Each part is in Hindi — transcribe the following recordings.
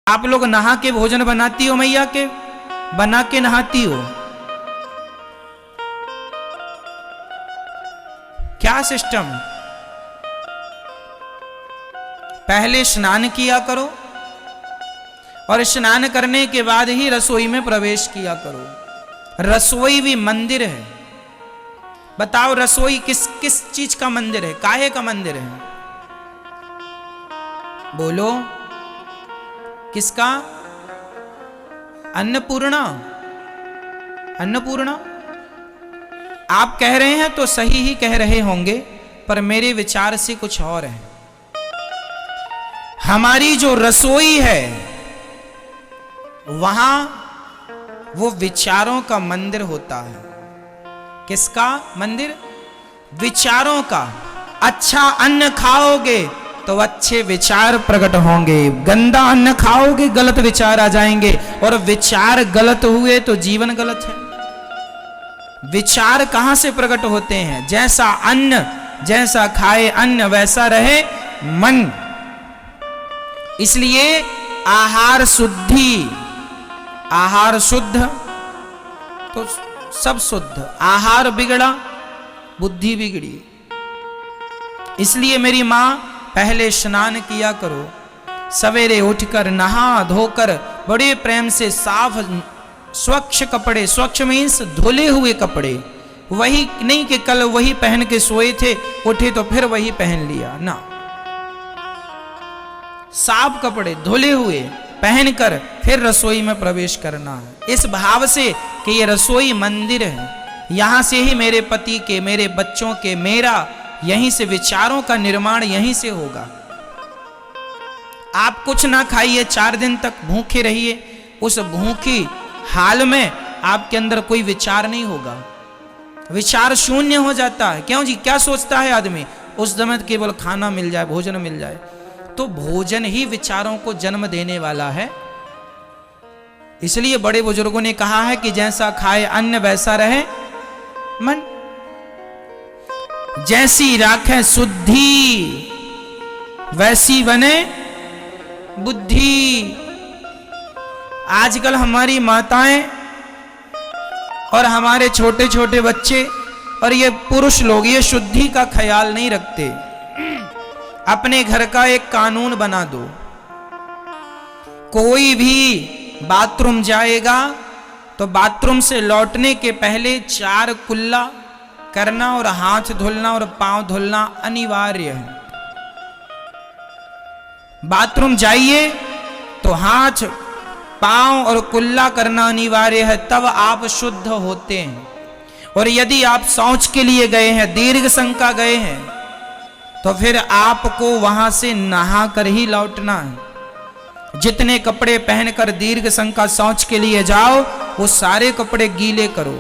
आप लोग नहा के भोजन बनाती हो मैया के, बना के नहाती हो? क्या सिस्टम? पहले स्नान किया करो और स्नान करने के बाद ही रसोई में प्रवेश किया करो। रसोई भी मंदिर है। बताओ रसोई किस किस चीज का मंदिर है, काहे का मंदिर है? बोलो किसका? अन्नपूर्णा। अन्नपूर्णा आप कह रहे हैं तो सही ही कह रहे होंगे, पर मेरे विचार से कुछ और है। हमारी जो रसोई है वहां वो विचारों का मंदिर होता है। किसका मंदिर? विचारों का। अच्छा अन्न खाओगे तो अच्छे विचार प्रकट होंगे, गंदा अन्न खाओगे गलत विचार आ जाएंगे, और विचार गलत हुए तो जीवन गलत है। विचार कहां से प्रकट होते हैं? जैसा अन्न, जैसा खाए अन्न वैसा रहे मन। इसलिए आहार शुद्धि, आहार शुद्ध तो सब शुद्ध। आहार बिगड़ा बुद्धि बिगड़ी। इसलिए मेरी मां पहले स्नान किया करो, सवेरे उठकर नहा धोकर बड़े प्रेम से साफ स्वच्छ कपड़े, स्वच्छ मीन्स धुले हुए कपड़े, वही नहीं कि कल वही पहन के सोए थे, उठे तो फिर वही पहन लिया ना। साफ कपड़े धुले हुए पहनकर फिर रसोई में प्रवेश करना है, इस भाव से कि ये रसोई मंदिर है। यहां से ही मेरे पति के, मेरे बच्चों के, मेरा यहीं से विचारों का निर्माण यहीं से होगा। आप कुछ ना खाइए, 4 दिन तक भूखे रहिए, उस भूखी हाल में आपके अंदर कोई विचार नहीं होगा। विचार शून्य हो जाता है। क्यों जी? क्या सोचता है आदमी? उस समय केवल खाना मिल जाए, भोजन मिल जाए। तो भोजन ही विचारों को जन्म देने वाला है। इसलिए बड़े बुजुर्गों ने कहा है कि जैसा खाए अन्न वैसा रहे मन। जैसी राखे शुद्धि वैसी बने बुद्धि। आजकल हमारी माताएं और हमारे छोटे छोटे बच्चे और ये पुरुष लोग ये शुद्धि का ख्याल नहीं रखते। अपने घर का एक कानून बना दो, कोई भी बाथरूम जाएगा तो बाथरूम से लौटने के पहले 4 कुल्ला करना और हाथ धुलना और पांव धुलना अनिवार्य है। बाथरूम जाइए तो हाथ, पांव और कुल्ला करना अनिवार्य है, तब आप शुद्ध होते हैं। और यदि आप शौच के लिए गए हैं, दीर्घ शंका गए हैं, तो फिर आपको वहां से नहा कर ही लौटना है। जितने कपड़े पहनकर दीर्घ शंका शौच के लिए जाओ वो सारे कपड़े गीले करो।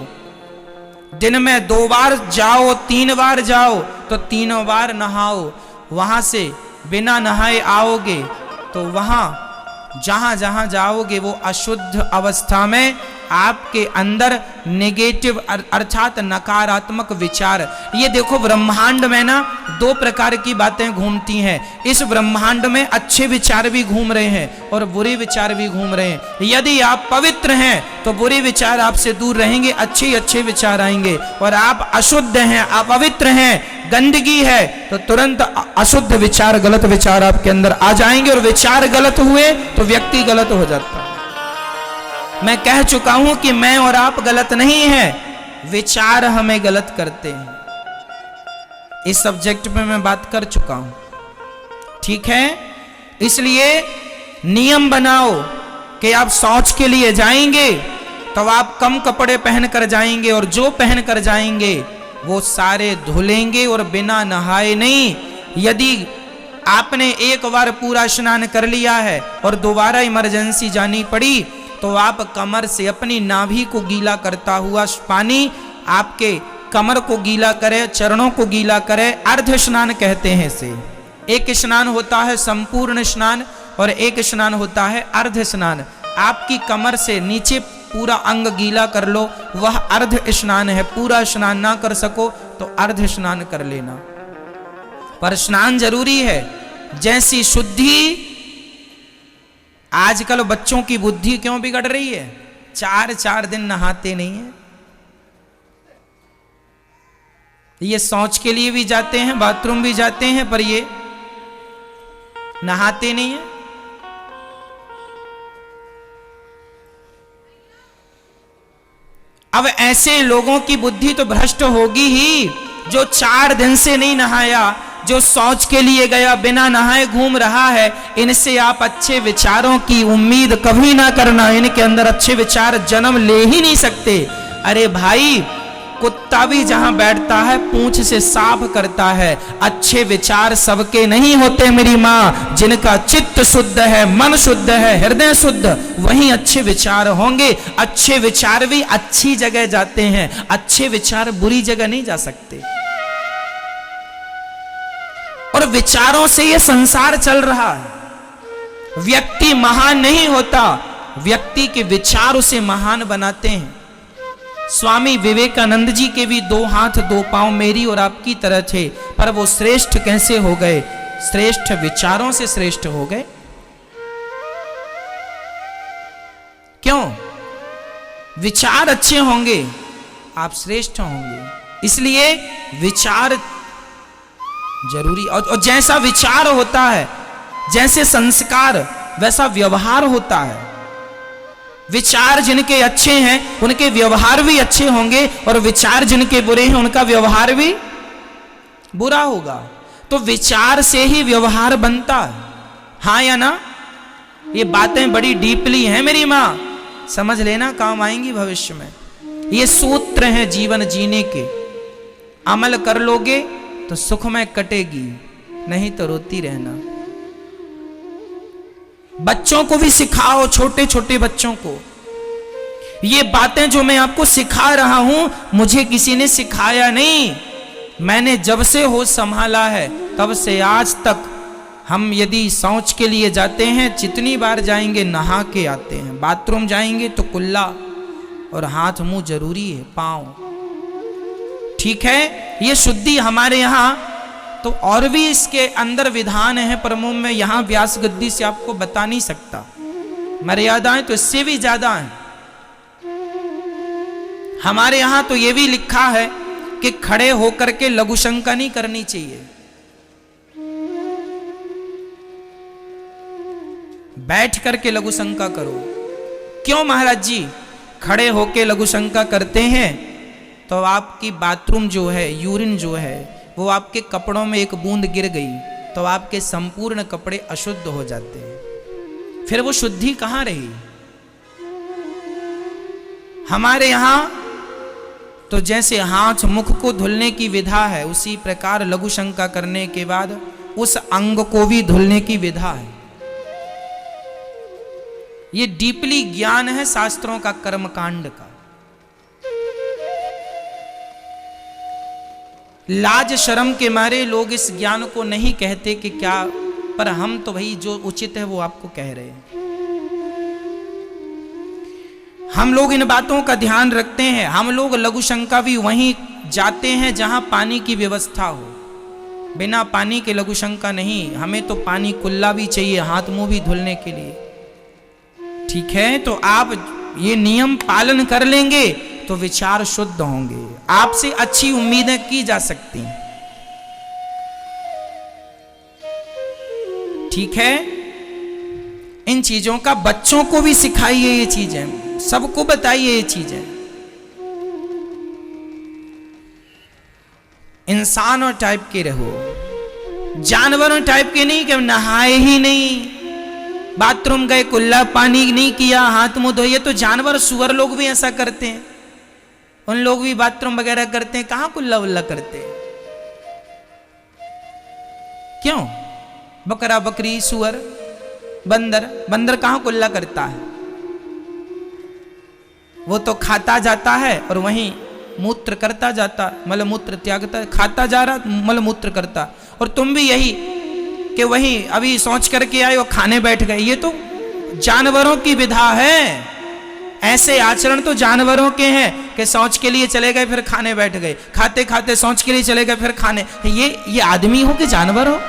दिन में 2 बार जाओ, 3 बार जाओ तो 3 बार नहाओ। वहां से बिना नहाए आओगे तो वहां जहां जहां जाओगे वो अशुद्ध अवस्था में आपके अंदर नेगेटिव अर्थात नकारात्मक विचार। ये देखो ब्रह्मांड में ना 2 प्रकार की बातें घूमती हैं। इस ब्रह्मांड में अच्छे विचार भी घूम रहे हैं और बुरे विचार भी घूम रहे हैं। यदि आप पवित्र हैं तो बुरे विचार आपसे दूर रहेंगे, अच्छे अच्छे विचार आएंगे। और आप अशुद्ध हैं, अपवित्र हैं, गंदगी है, तो तुरंत अशुद्ध विचार, गलत विचार आपके अंदर आ जाएंगे। और विचार गलत हुए तो व्यक्ति गलत हो जाता है। मैं कह चुका हूं कि मैं और आप गलत नहीं हैं, विचार हमें गलत करते हैं। इस सब्जेक्ट पे मैं बात कर चुका हूं, ठीक है? इसलिए नियम बनाओ कि आप शौच के लिए जाएंगे तो आप कम कपड़े पहनकर जाएंगे, और जो पहनकर जाएंगे वो सारे धुलेंगे और बिना नहाए नहीं। यदि आपने एक बार पूरा स्नान कर लिया है और दोबारा इमरजेंसी जानी पड़ी तो आप कमर से अपनी नाभि को गीला करता हुआ पानी आपके कमर को गीला करे, चरणों को गीला करे। अर्ध स्नान कहते हैं इसे। एक स्नान होता है संपूर्ण स्नान और एक स्नान होता है अर्ध स्नान। आपकी कमर से नीचे पूरा अंग गीला कर लो, वह अर्ध स्नान है। पूरा स्नान ना कर सको तो अर्ध स्नान कर लेना, पर स्नान जरूरी है। जैसी शुद्धि आजकल बच्चों की बुद्धि क्यों बिगड़ रही है? 4-4 दिन नहाते नहीं है। ये शौच के लिए भी जाते हैं, बाथरूम भी जाते हैं, पर ये नहाते नहीं है। अब ऐसे लोगों की बुद्धि तो भ्रष्ट होगी ही, जो 4 दिन से नहीं नहाया, जो शौच के लिए गया बिना नहाए घूम रहा है। इनसे आप अच्छे विचारों की उम्मीद कभी ना करना, इनके अंदर अच्छे विचार जन्म ले ही नहीं सकते। अरे भाई, कुत्ता भी जहां बैठता है पूंछ से साफ करता है। अच्छे विचार सबके नहीं होते मेरी मां। जिनका चित्त शुद्ध है, मन शुद्ध है, हृदय शुद्ध, वही अच्छे विचार होंगे। अच्छे विचार भी अच्छी जगह जाते हैं, अच्छे विचार बुरी जगह नहीं जा सकते। और विचारों से ये संसार चल रहा है। व्यक्ति महान नहीं होता, व्यक्ति के विचार उसे महान बनाते हैं। स्वामी विवेकानंद जी के भी 2 हाथ 2 पांव मेरी और आपकी तरह थे, पर वो श्रेष्ठ कैसे हो गए? श्रेष्ठ विचारों से श्रेष्ठ हो गए। क्यों? विचार अच्छे होंगे, आप श्रेष्ठ होंगे। इसलिए विचार जरूरी। और जैसा विचार होता है, जैसे संस्कार, वैसा व्यवहार होता है। विचार जिनके अच्छे हैं उनके व्यवहार भी अच्छे होंगे, और विचार जिनके बुरे हैं उनका व्यवहार भी बुरा होगा। तो विचार से ही व्यवहार बनता है। हाँ या ना? ये बातें बड़ी डीपली हैं मेरी मां, समझ लेना, काम आएंगी भविष्य में। ये सूत्र हैं जीवन जीने के। अमल कर लोगे तो सुखमय कटेगी, नहीं तो रोती रहना। बच्चों को भी सिखाओ, छोटे छोटे बच्चों को। ये बातें जो मैं आपको सिखा रहा हूं, मुझे किसी ने सिखाया नहीं। मैंने जब से होश संभाला है तब से आज तक हम यदि शौच के लिए जाते हैं, जितनी बार जाएंगे नहा के आते हैं। बाथरूम जाएंगे तो कुल्ला और हाथ मुंह जरूरी है, पांव। ठीक है, ये शुद्धि हमारे यहां तो और भी इसके अंदर विधान है, पर मुंह में यहां व्यास गद्दी से आपको बता नहीं सकता। मर्यादाएं तो इससे भी ज्यादा हैं। हमारे यहां तो यह भी लिखा है कि खड़े होकर के लघु शंका नहीं करनी चाहिए, बैठ करके लघु शंका करो। क्यों महाराज जी? खड़े होके लघु शंका करते हैं तो आपकी बाथरूम जो है, यूरिन जो है, वो आपके कपड़ों में एक बूंद गिर गई तो आपके संपूर्ण कपड़े अशुद्ध हो जाते हैं। फिर वो शुद्धि कहां रही? हमारे यहां तो जैसे हाथ मुख को धुलने की विधा है, उसी प्रकार लघु शंका करने के बाद उस अंग को भी धुलने की विधा है। ये डीपली ज्ञान है शास्त्रों का, कर्मकांड का। लाज शर्म के मारे लोग इस ज्ञान को नहीं कहते कि क्या, पर हम तो भाई जो उचित है वो आपको कह रहे हैं। हम लोग इन बातों का ध्यान रखते हैं। हम लोग लघु शंका भी वहीं जाते हैं जहां पानी की व्यवस्था हो। बिना पानी के लघु शंका नहीं। हमें तो पानी कुल्ला भी चाहिए हाथ मुंह भी धुलने के लिए। ठीक है, तो आप ये नियम पालन कर लेंगे तो विचार शुद्ध होंगे, आपसे अच्छी उम्मीदें की जा सकती हैं। ठीक है, इन चीजों का बच्चों को भी सिखाइए, ये चीजें सबको बताइए। ये चीजें इंसानों टाइप के रहो, जानवरों टाइप के नहीं कि नहाए ही नहीं, बाथरूम गए कुल्ला पानी नहीं किया, हाथ मुंह धोए। तो जानवर सुअर लोग भी ऐसा करते हैं, उन लोग भी बाथरूम वगैरह करते हैं, कहां कुल्ला उल्ला करते हैं? क्यों? बकरा बकरी सुअर बंदर कहां कुल्ला करता है? वो तो खाता जाता है और वहीं मूत्र करता जाता, मल मूत्र त्यागता, खाता जा रहा मल मूत्र करता। और तुम भी यही कि वही अभी सोच करके आए और खाने बैठ गए। ये तो जानवरों की विधा है। ऐसे आचरण तो जानवरों के हैं कि शौच के लिए चले गए फिर खाने बैठ गए, खाते खाते शौच के लिए चले गए फिर खाने। ये आदमी हो कि जानवर हो?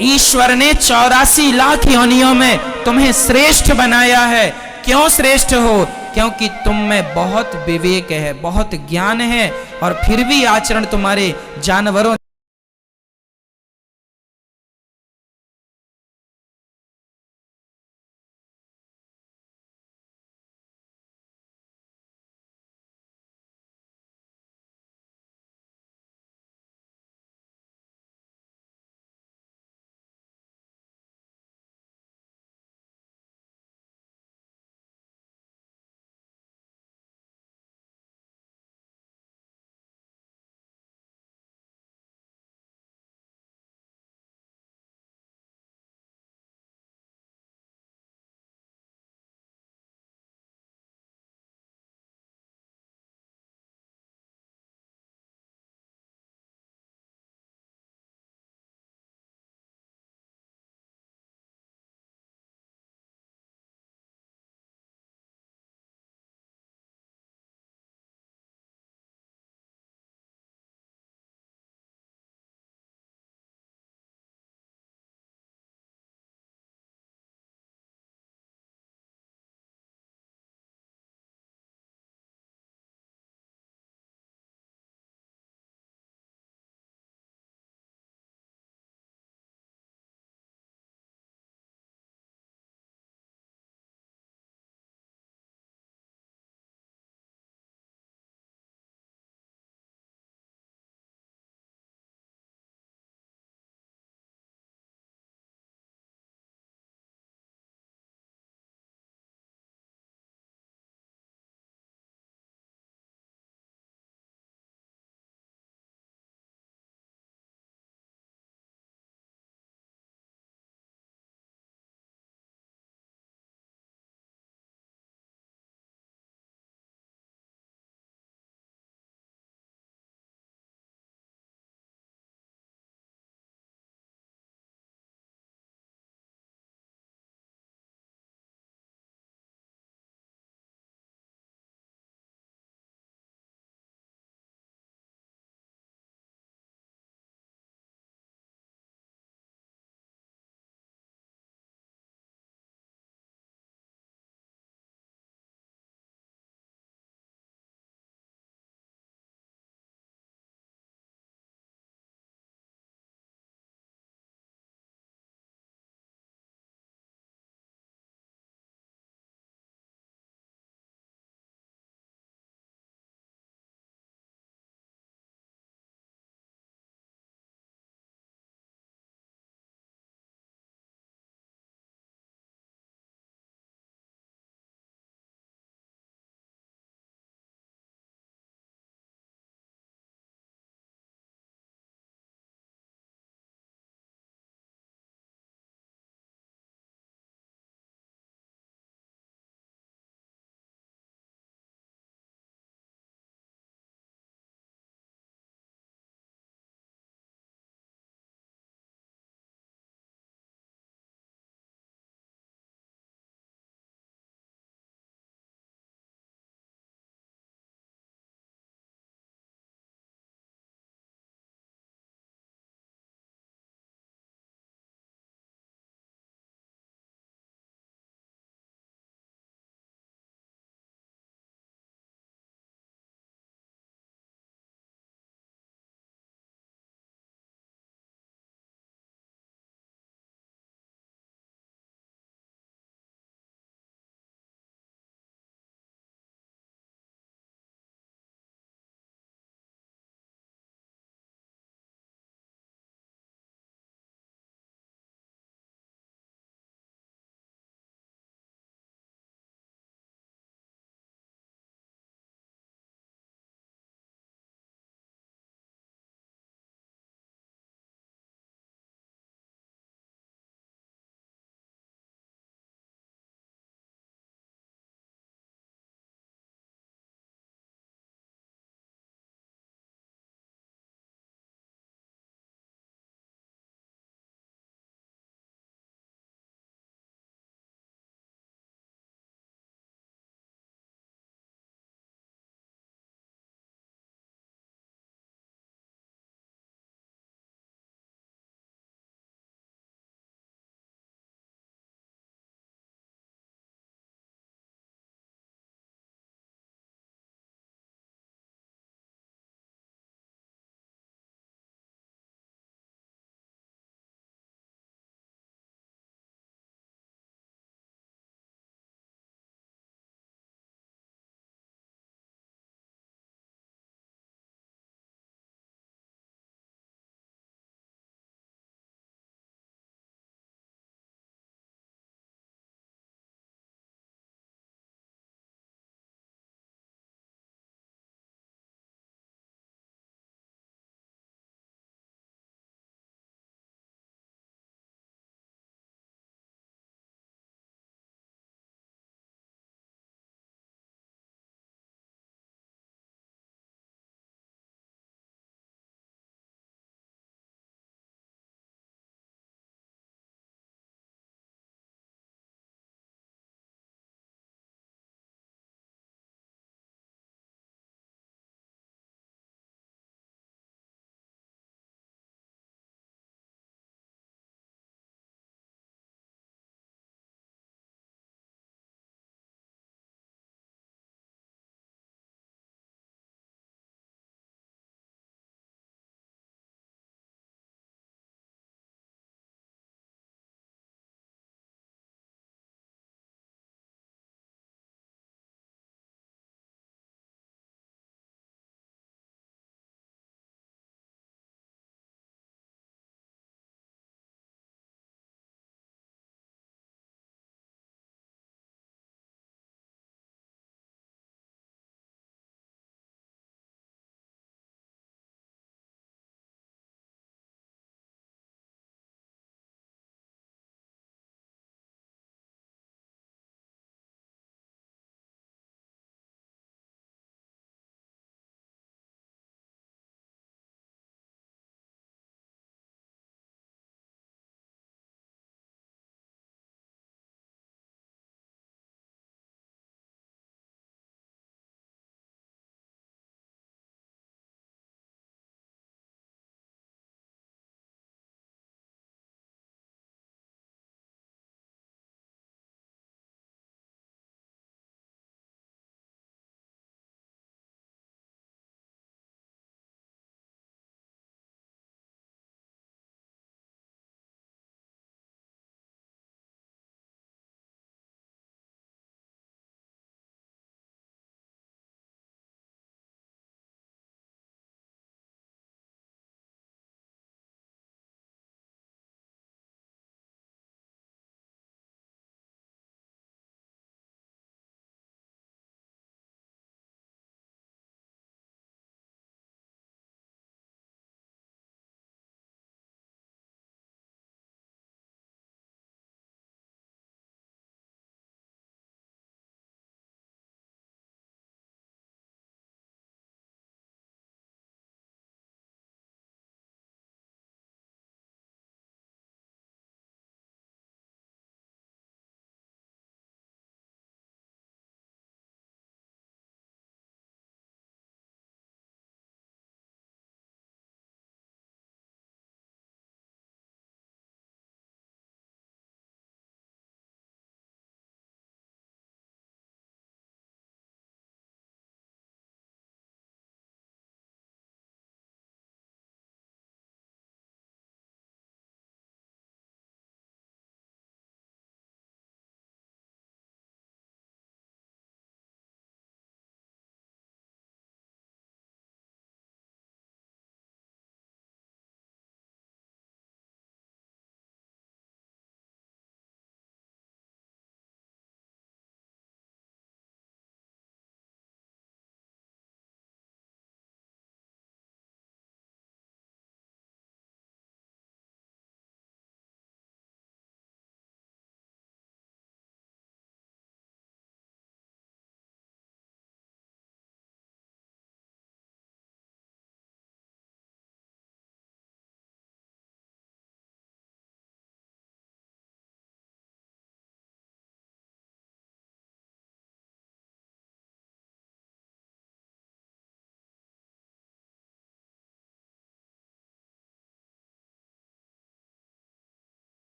ईश्वर ने 84 लाख योनियों में तुम्हें श्रेष्ठ बनाया है। क्यों श्रेष्ठ हो? क्योंकि तुम में बहुत विवेक है, बहुत ज्ञान है, और फिर भी आचरण तुम्हारे जानवरों